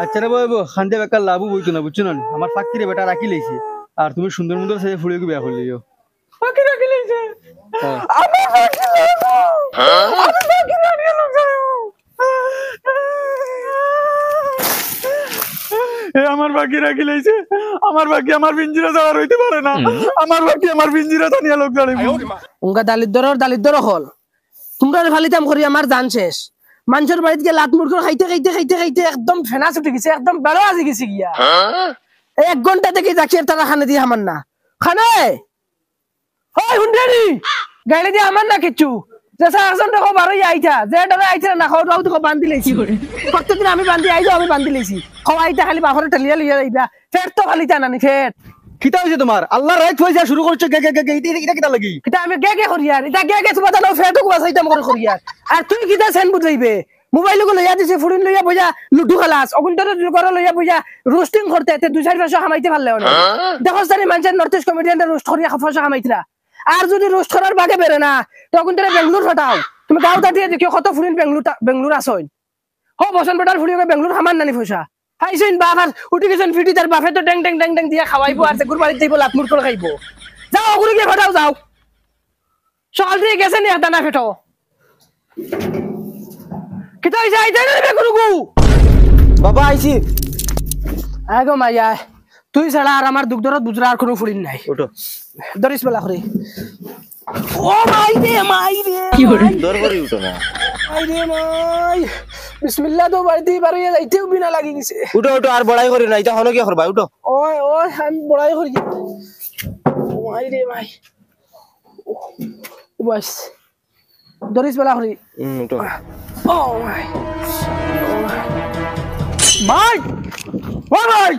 আচ্ছা রে বইবো খান্দে বেকার লাভও বইতো না বুঝছো না আমার ফাঁকিরে বেটা রাখি লইছে আর তুমি সুন্দর সুন্দর সাজে ফুড়িয়ে বিয়া করলিও ফাঁকি রাখি লইছে হ্যাঁ আমার ফাঁকি লাগবো আমি ফাঁকি রাখি লইছে আমার বাকি রাখি লইছে আমার বাকি আমার পিঞ্জিরা ছাড়া রইতে পারে না আমার বাকি আমার পিঞ্জিরা টানিয়া লোক দাঁড়াইব উনকা দালিদ্দর হল তোমরা ফালিতাম করি আমার জান শেষ মানুষের বাড়িতে গিয়ে লাত মুড় করে খাইতে খাইতে খাইতে খাইতে একদম ফেনা ছুটে গেছে একদম বেড়া আজি গেছে গিয়া 1 ঘন্টা থেকে যাচ্ছি তারা খানে দিয়ে আমার না খানে হয় হুন্ডারি গাইলে দিয়ে আমার না কিচ্ছু যেসা একজন দেখো বারোই আইতা যে ডরে আইতা না খাওয়া দাও তো বান্ধি লেছি প্রত্যেকদিন আমি বান্ধি আইছো আমি বান্ধি লেছি খাওয়া আইতা খালি বাফরে ঠেলিয়া লইয়া যাইবা ফের তো খালি জানানি ফের কিতা হইছে তোমার আল্লাহ রাইত পয়সা শুরু করছো গে গে গে এটা কিতা লাগি এটা আমি গে করি আর এটা গে তুমি জানো ফেরটো বাসাইতাম করি আর আর তুই কিতা সেন বুঝাইবে মোবাইল গুলো লইয়া দিছে ফুরিন লইয়া বইয়া লুডু খেলাস অগুন্টর করে লইয়া বইয়া রোস্টিং করতে এতে 2-4 কামাইতে পারলে না দেখো জানি মানুষের নর্থ ইস্ট কমেডিয়ানরা রোস্ট করিয়া পয়সা কামাইতরা আর যদি রোস্ট করার বাগে বেরে না তখন তোরা বেঙ্গলোর ফাটাও তুমি গাঁও তাটিয়ে দেখিও কত ফুরিন বেঙ্গলোর আসইন হো বসন বেটার ফুরিয়ে বেঙ্গলোর খামান নানি পয়সা খাইছেন বাবার উঠি গেছেন ফিটি তার বাপে তো ড্যাং ড্যাং ড্যাং ড্যাং দিয়া খাওয়াইবো আর গুড় বাড়িতে যাইবো লাত মুড় করে খাইবো যাও ওগুলো গিয়ে ফাটাও যাও সকাল থেকে গেছে নি দানা ফেটো কিতা হইছে আইতে না বেগুরুগু বাবা আইছি আগো মাইয়া তুই ছাড়া আর আমার দুগ্ধরত বুজরা আর কোনো ফুরিন নাই ওঠো দরিস বেলা করে ও মাই রে কি করে দর করে উঠো না মাই রে মাই বিসমিল্লাহ তো বাড়িতে বাড়িয়ে যাইতেও বিনা লাগি গেছে উঠো উঠো আর বড়াই করি না এটা হলো কি করবা উঠো ওই ওই আমি বড়াই করি মাই রে মাই বাস দরিস বেলা করে উঠো ও মাই মাই ও মাই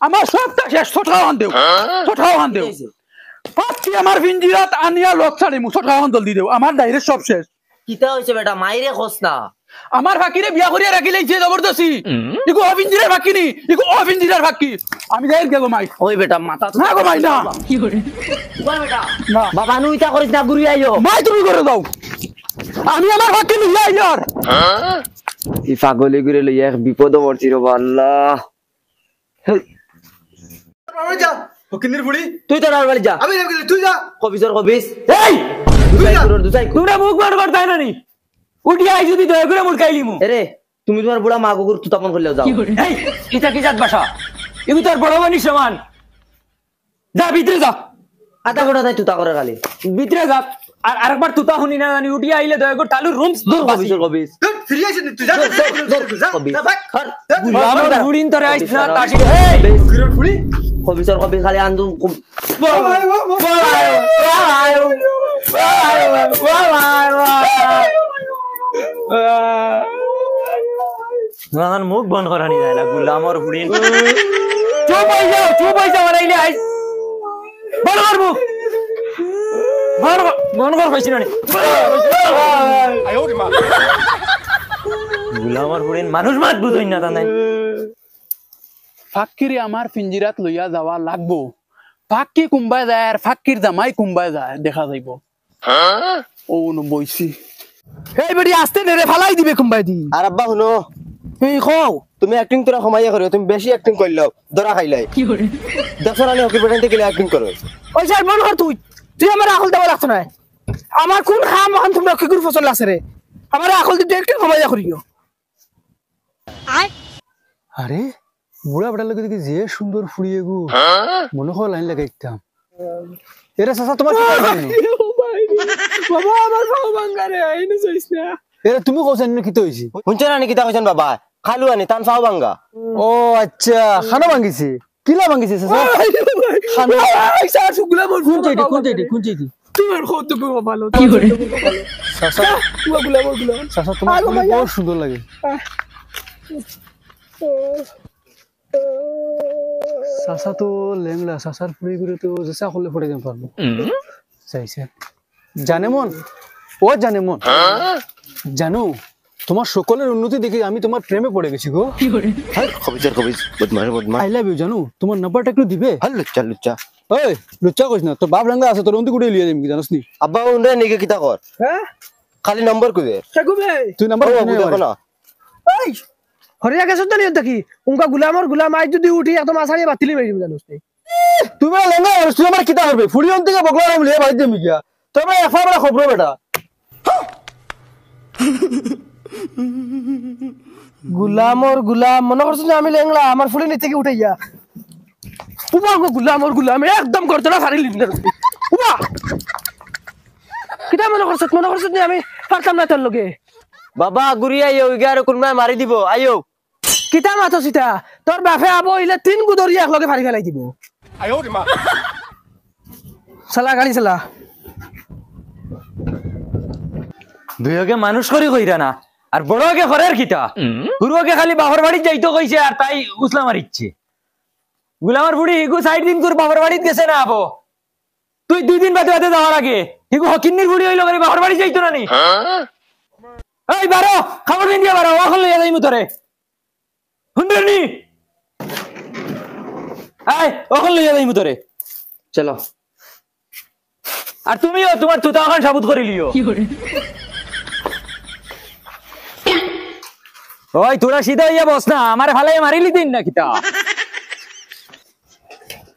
আমার সবটা শেষ ছোটাও হান দেও পাঁচটি আমার পিঞ্জিরাত আনিয়া লোক ছাড়ি মু ছোটাও হান জলদি দেও আমার ডাইরেক্ট সব শেষ কিতা হইছে বেটা মাইরে খোস না আমার ফাকিরে বিয়া করিয়া রাখি লাইছে জবরদস্তি ইকো অপিঞ্জিরার ফাকি নি ইকো অপিঞ্জিরার ফাকি আমি যাই গেল মাই ওই বেটা মাথা না গো মাই না কি করে ওই বেটা না বাবা নুইতা করিস না গুরি আইও মাই তুমি করে দাও আমি আমার ফাকি লইয়া আইয়ার ই পাগলি গুরে লইয়া এক বিপদ পড়ছি রে আল্লাহ যা ফকিনের বুড়ি তুই তো আর বাড়ি যা আমি যাবি তুই যা কবিসর কবিস এই দুসাই তোমরা মুখ বার করতে না নি উঠি আই যদি দয়া করে মুড়কাইলিমু এরে তুমি তোমার বুড়া মা কুকুর তুতাপন করলেও যাও এই এটা কি জাত ভাষা এগু তোর বড় মানি সমান যা ভিতরে যা আধা ঘন্টা তাই তুতা করে খালি ভিতরে যা আর আরেকবার তুতা শুনি না জানি উঠি আইলে দয়া করে তালু রুম দূর কবিসর কবিস সিরিয়াস তুই যা কবিস আমার বুড়িন তোরে আইছ না তাসি এই ফকিনের বুড়ি কবিসর কবিস খালি আন্দু মুখ বন্ধ করানি যায় না গুলামর বুড়িন চুপ হয়ে যাও আইলে আই বড় বড় মুখ মন কর কইছি না গুলামর বুড়িন মানুষ মাত বুঝই না তাই ফাক্কিরে আমার পিঞ্জিরাত লইয়া যাওয়া লাগবো ফাক্কি কুম্বাই যায় আর ফাক্কির জামাই কুম্বাই যায় দেখা যাইব ও নো বইছি এই বেড়ি আসতে নেরে ফালাই দিবে কুম্বাই দি আর আব্বা শুনো এই খাও তুমি অ্যাক্টিং তোরা কমাইয়া করো তুমি বেশি অ্যাক্টিং করলাও ধরা খাইলাই কি করে দেখো না হকি পেটেন্টে গেলে অ্যাক্টিং করো ওই স্যার মন কর তুই আমার আকল দেওয়া লাগতো না আমার কোন খাম এখন তোমরা কি করে ফসল লাগছে রে আমার আকল দিতে একটু কমাইয়া করিও আরে বুড়া বেটার লোক দেখি যে সুন্দর ফুড়িয়ে গো মনে হয় লাইন লাগাইতাম এরা চাচা তোমার কি বাবা আমার খাও ভাঙা রে আইনো যাইস না এরা তুমি কোসেন না কিতে হইছি শুনছ না কিতা কইছেন বাবা খালু আনি তান সাও ভাঙ্গা ও আচ্ছা খানা ভাঙিছে কিলা ভাঙিছে চাচা খানা আইসা সুগুলা মোর কোন চাইটি তোমার কত গো ভালো চাচা গুলা চাচা তোমার বহুত সুন্দর লাগে চাচা তো লেংলা চাচার ফুড়ি করে তো জেসা করলে ফটে যেতে পারবো চাইছে জানে মন ও জানে মন জানো তোমার সকলের উন্নতি দেখে আমি তোমার প্রেমে পড়ে গেছি গো কবিসর কবিস বদমাশ আই লাভ ইউ জানো তোমার নাম্বারটা একটু দিবে হল লুচ্চা লুচ্চা ওই লুচ্চা কইস না তোর বাপ রাঙ্গা আছে তোর অন্তি কুড়ে লিয়ে যাবি জানোস নি আব্বা উন্ডে নিকে কিতা কর হ্যাঁ খালি নম্বর কই দে থাকুবে তুই নাম্বার দেখো না এই হরিয়া গেছো তো নিয়ত কি উনকা গুলামর গুলাম আই যদি উঠি একদম আসানি বাতিলি মেরি জানোস নি তুমি লেঙ্গা তুই আমার কিতা করবে ফুড়ি অন থেকে বগলা আমি লিয়ে বাইতে মিয়া তুমি এফা বড় খবর বেটা গুলামর গুলাম মনে করছ না আমি লেংলা আমার ফুলি নিচে কি উঠাইয়া উবা গো গুলামর গুলাম একদম করতে না ফারিলি না উবা কিটা মনে করছ না আমি পারতাম না তোর লগে বাবা গুড়ি আইও ইগার কোনবা মারি দিব আইও কিটা মাথো সিটা তোর বাপে আবো ইলে 3 গুদরি এক লগে ফারি ফেলাই দিব সালা গাড়ি চালা দুইকে মানুষ করি কইরা না আর বড়কে ঘরের কিতা গুরুকে খালি বাপর বাড়িত যাইতো কইছে আর তাই উসলা মারিচ্ছে গুলামার বুড়ি হিগু সাইড দিন তোর বাপর বাড়িত গেছে না আবো তুই 2 দিন বাদে বাদে যাওয়ার আগে হিগু হকিন্নির বুড়ি হইলো করে বাপর বাড়ি যাইতো না নি এই বারো খাবার দিন দিয়া বারো ওখান লইয়া যাইমু তোরে হুন্ডনি এই ওখান লইয়া যাইমু তোরে চলো আর তুমিও তোমার তুতা ওখান সাবুত করে লিও ওই তোরা সিধা হইয়া বস না আমার ফালাই মারিলি দিন না কিতা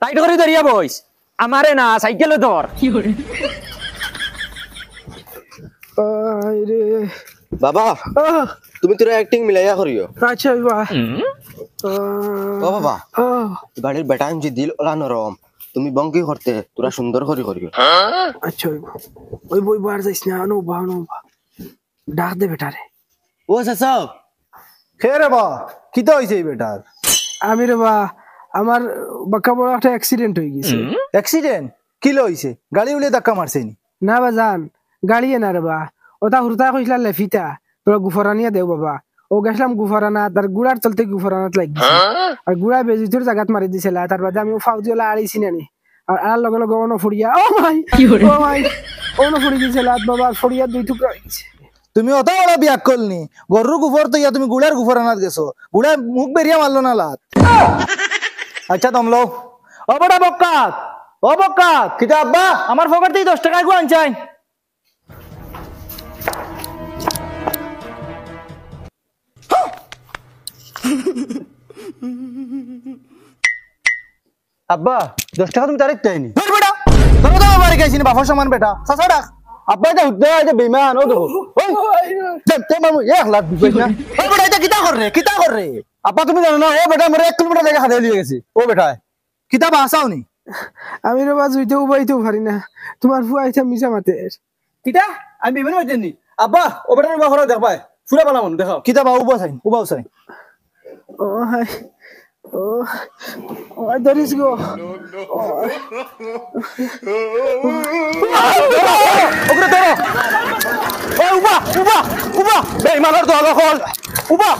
টাইট করে ধরিয়া বইস আমারে না সাইকেলে ধর আরে বাবা তুমি তোরা অ্যাক্টিং মিলাইয়া করিও আচ্ছা বাবা ও বাবা গাড়ির বেটাইম যে দিল ওলা নরম তুমি বঙ্কি করতে তোরা সুন্দর করে করিও আচ্ছা ওই বই বার যাইস না নো বা ডাক দে বেটারে ও চাচা হে রে বা কিতা হইছে এই বেটার আমি রে বা আমার বাক্কা বড় একটা অ্যাক্সিডেন্ট হয়ে গেছে অ্যাক্সিডেন্ট কি লইছে গাড়ি উলিয়ে ধাক্কা মারছে নি না বা জান গাড়িয়ে না রে বা ওটা হুরতা কইলা লেফিতা তোরা গুফরানিয়া দেও বাবা ও গেছিলাম গুফরানা তার গুড়ার চলতে গুফরানাত লাগিছে আর গুড়া বেজিটোর জায়গাত মারি দিছিল তার বাদে আমি ফাউজিওলা আড়াইছি নানি আর আর লগে লগে অন ফুড়িয়া ও মাই অন ফুড়ি দিছিল বাবা ফুড়িয়া 2 টুকরা হইছে তুমি অত বড় বিয়াক করলনি গরুর গুফর তো ইয়া তুমি গুড়ার গুফর আনাত গেছো গুড়া মুখ বেরিয়া মারলো না লাত আচ্ছা দমলো ও বড় বক্কাত ও বক্কাত কিতা আব্বা আমার পকেট থেকে 10 টাকা গো আনছাই আব্বা 10 টাকা তুমি তারিখ চাইনি ধর বেটা ধরো তো বাড়ি গাইছি না বাফর সমান বেটা সাসা ডাক আব্বা এটা উঠতে আছে বেঈমান ও দেখো ওই দেখতে মামু 1 লাখ দিবে না ও বেটা এটা কিতা কর রে আব্বা তুমি জানো না ও বেটা মোরে 1 কিলোমিটার জায়গা হাতে লিয়ে গেছে ও বেটা কিতা বাসাও নি আমি রে বা জুইতেও বাইতেও পারি না তোমার ফুয়াইতা মিছা মাতে কিতা আমি বেঈমান হইতেনি আব্বা ও বেটা বা ঘরে দেখ ভাই ফুরা পালা মন দেখাও কিতা বা উবা চাই ও হাই ও ও দরিস গো ওগরে ধরো ওই উবা বেঈমানের তো হলো হল উবা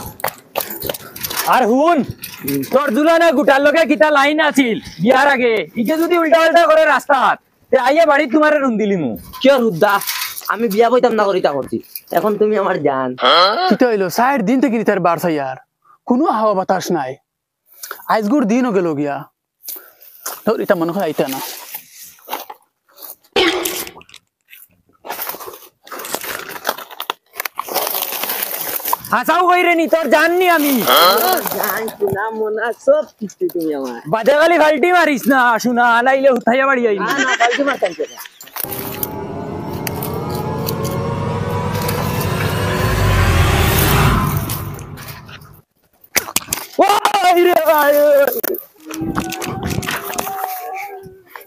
আর হুন তোর দুলানা গুটার লগে কিতা লাইন আছিল বিয়ার আগে ইকে যদি উল্টা পাল্টা করে রাস্তাত তে আইয়া বাড়ি তোমারে রুন দিলিমু কিয় হুদ্দা আমি বিয়া বইতাম না করিতা করছি এখন তুমি আমার জান কিতা হইলো 60 দিন থেকে তার বাড়ছা ইয়ার কোনো হাওয়া বাতাস নাই আজগুর দিনও গেল গিয়া তোর এটা মনে হয় আইতা না হাসাও কইরে নি তোর জাননি আমি জান শোনা মনা সব কিছু তুমি আমার বাদে গালি ফাল্টি মারিস না শুনা আলাইলে উঠাইয়া বাড়ি আইনি না কালকে মারতাম কেন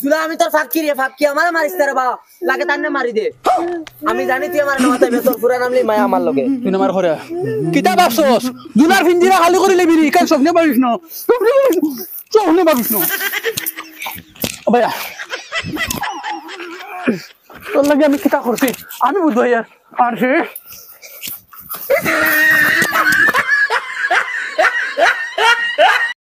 তুলা আমি তোর ফাঁকি আমার মারিস রে বা লাগে তান্নে মারি দে আমি জানি তুই আমার নামাতে তোর পুরা নামলি মায়া আমার লগে তুই আমার ঘরে কিতা ভাবছস দুনার ফিঞ্জিরা খালি করে লেবি কাল স্বপ্নে পারিস না স্বপ্নে পারিস না ভাইয়া তোর লাগে আমি কিতা করছি আমি বুঝবো ইয়ার আর সে